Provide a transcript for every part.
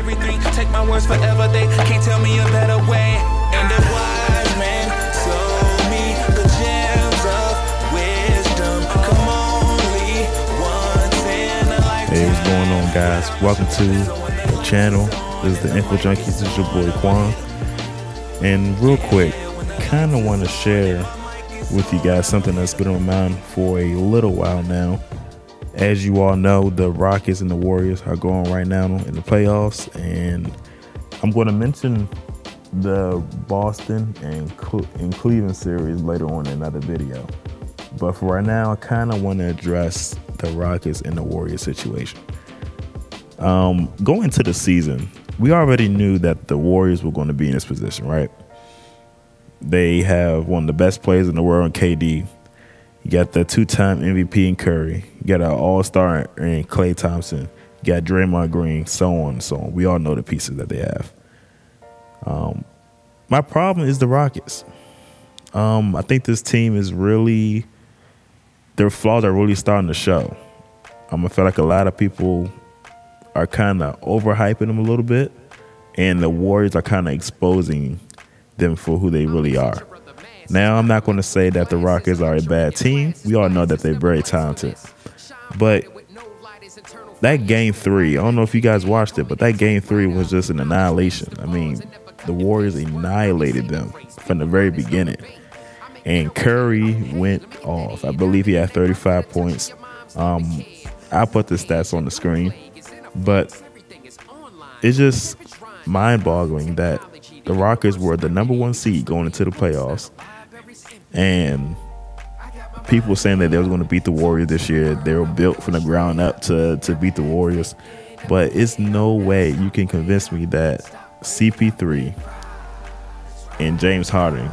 everything. Take my words forever, they can't tell me a better way. And the wise man told me the gems of wisdom come only once in a lifetime. Hey, what's going on, guys? Welcome to the channel. This is the Info Junkies. This is your boy Quan. And real quick, kind of want to share with you guys something that's been on my mind for a little while now. As you all know, the Rockets and the Warriors are going right now in the playoffs, and I'm going to mention the Boston and Cleveland series later on in another video. But for right now, I kind of want to address the Rockets and the Warriors situation. Going into the season, we already knew that the Warriors were going to be in this position, right? They have one of the best players in the world in KD. You got the two-time MVP in Curry. You got an all-star in Klay Thompson. You got Draymond Green, so on and so on. We all know the pieces that they have. My problem is the Rockets. I think this team is really, their flaws are really starting to show. I feel like a lot of people are kind of overhyping them a little bit, and the Warriors are kind of exposing them for who they really are. Now, I'm not going to say that the Rockets are a bad team. We all know that they're very talented. But that game 3, I don't know if you guys watched it, but that game 3 was just an annihilation. I mean, the Warriors annihilated them from the very beginning. And Curry went off. I believe he had 35 points. I'll put the stats on the screen. But it's just mind-boggling that the Rockets were the #1 seed going into the playoffs. And people were saying that they was going to beat the Warriors this year. They were built from the ground up to beat the Warriors. But it's no way you can convince me that CP3 and James Harden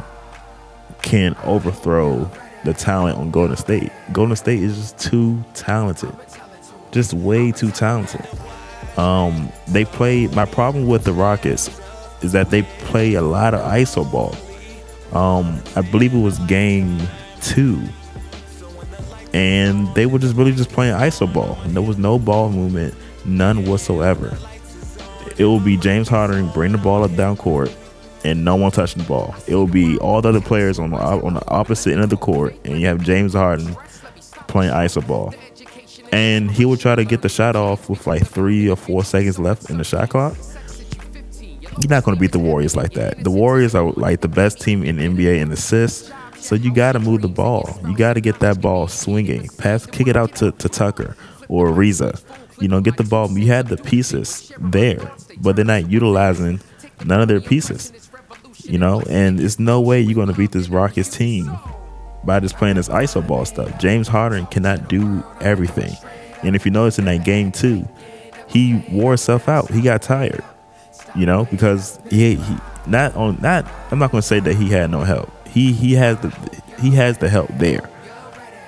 can overthrow the talent on Golden State. Golden State is just too talented. Just way too talented. My problem with the Rockets is that they play a lot of ISO ball. I believe it was game 2, and they were just really playing ISO ball. And there was no ball movement, none whatsoever. It will be James Harden bring the ball up down court, and no one touching the ball. It will be all the other players on the opposite end of the court, and you have James Harden playing ISO ball. And he will try to get the shot off with like 3 or 4 seconds left in the shot clock. You're not going to beat the Warriors like that. The Warriors are like the best team in the NBA in assists, so you got to move the ball. You got to get that ball swinging. Kick it out to Tucker or Ariza. You know, get the ball. You had the pieces there, but they're not utilizing none of their pieces. You know, and there's no way you're going to beat this Rockets team by just playing this ISO ball stuff. James Harden cannot do everything. And if you notice in that game 2, he wore himself out. He got tired. You know, because I'm not going to say that he had no help. He has the help there.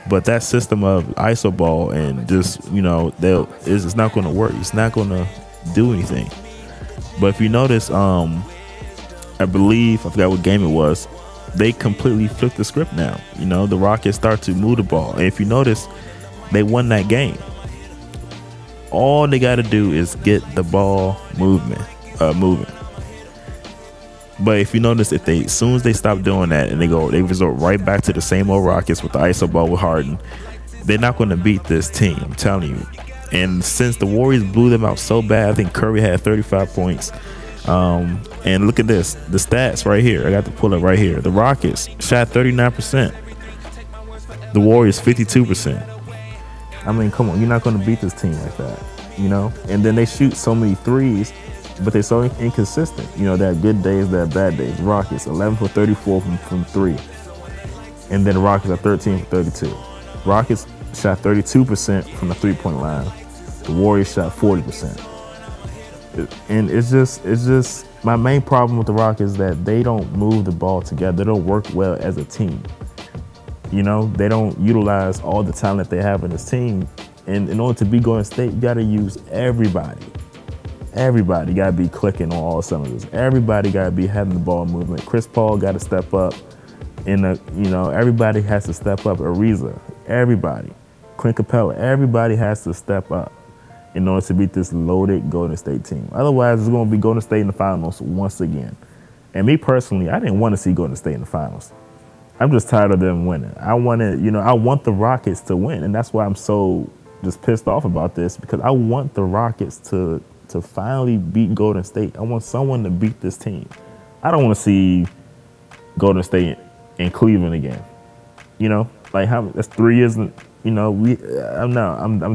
But that system of ISO ball and just, you know, it's not going to work. It's not going to do anything. But if you notice, I forgot what game it was, they completely flipped the script now. You know, the Rockets start to move the ball. And if you notice, they won that game. All they got to do is get the ball moving. But if you notice, as soon as they stop doing that and they resort right back to the same old Rockets with the ISO ball with Harden, they're not going to beat this team, I'm telling you. And since the Warriors blew them out so bad, I think Curry had 35 points. And look at this, the stats right here. I got to pull it right here. The Rockets shot 39%. The Warriors 52%. I mean, come on, you're not going to beat this team like that, you know? And then they shoot so many threes, but they're so inconsistent. You know, they have good days, they have bad days. Rockets, 11 for 34 from 3. And then the Rockets are 13 for 32. Rockets shot 32% from the three-point line. The Warriors shot 40%. And it's just my main problem with the Rockets is that they don't move the ball together. They don't work well as a team. You know, they don't utilize all the talent they have in this team. And in order to be Golden State, you got to use everybody. Everybody got to be clicking on all cylinders. Everybody got to be having the ball movement. Chris Paul got to step up. Everybody has to step up. Ariza, everybody. Clint Capella, everybody has to step up. in order to beat this loaded Golden State team. Otherwise, it's going to be Golden State in the finals once again. And me personally, I didn't want to see Golden State in the finals. I'm just tired of them winning. I want the Rockets to win, and that's why I'm so just pissed off about this, because I want the Rockets to finally beat Golden State. I want someone to beat this team. I don't want to see Golden State in Cleveland again. Like that's 3 years. I'm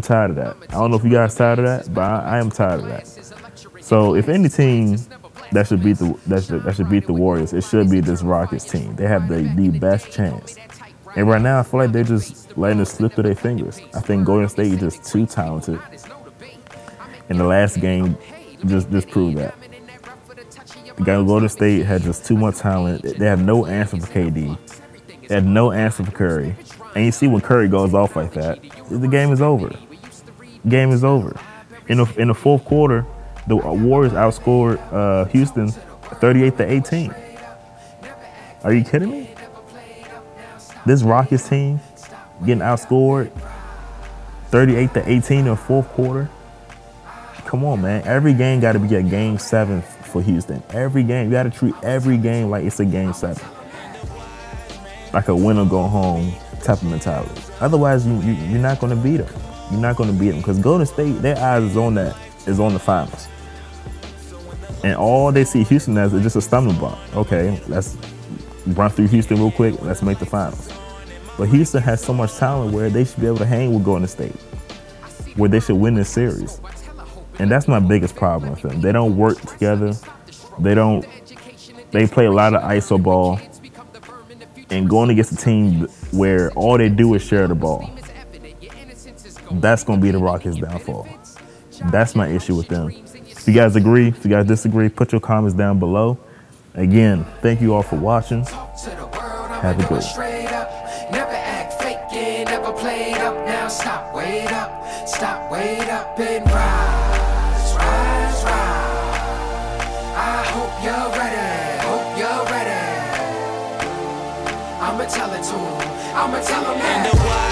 tired of that. I don't know if you guys tired of that, but I am tired of that. So if any team that should beat the Warriors, it should be this Rockets team. They have the best chance. And right now, I feel like they're just letting it slip through their fingers. I think Golden State is just too talented. And the last game just proved that. The Golden State had just too much talent. They had no answer for KD. They had no answer for Curry. And you see when Curry goes off like that, the game is over. Game is over. In the fourth quarter, the Warriors outscored Houston 38-18. Are you kidding me? This Rockets team getting outscored 38-18 in the fourth quarter. Come on, man. Every game got to be a game 7 for Houston. Every game. You got to treat every game like it's a game 7. Like a win or go home type of mentality. Otherwise, you're not going to beat them. You're not going to beat them because Golden State, their eyes is on the finals. And all they see Houston as is just a stumbling block. Okay, let's run through Houston real quick. Let's make the finals. But Houston has so much talent where they should be able to hang with Golden State, where they should win this series. And that's my biggest problem with them. They don't work together. They play a lot of iso ball. And going against a team where all they do is share the ball, that's going to be the Rockets' downfall. That's my issue with them. If you guys agree, if you guys disagree, put your comments down below. Again, thank you all for watching. Have a good one. Never act fake, yeah, never played up. Now stop, wait up and rise, rise, rise. I hope you're ready. I'ma tell it to him, I'ma tell him that.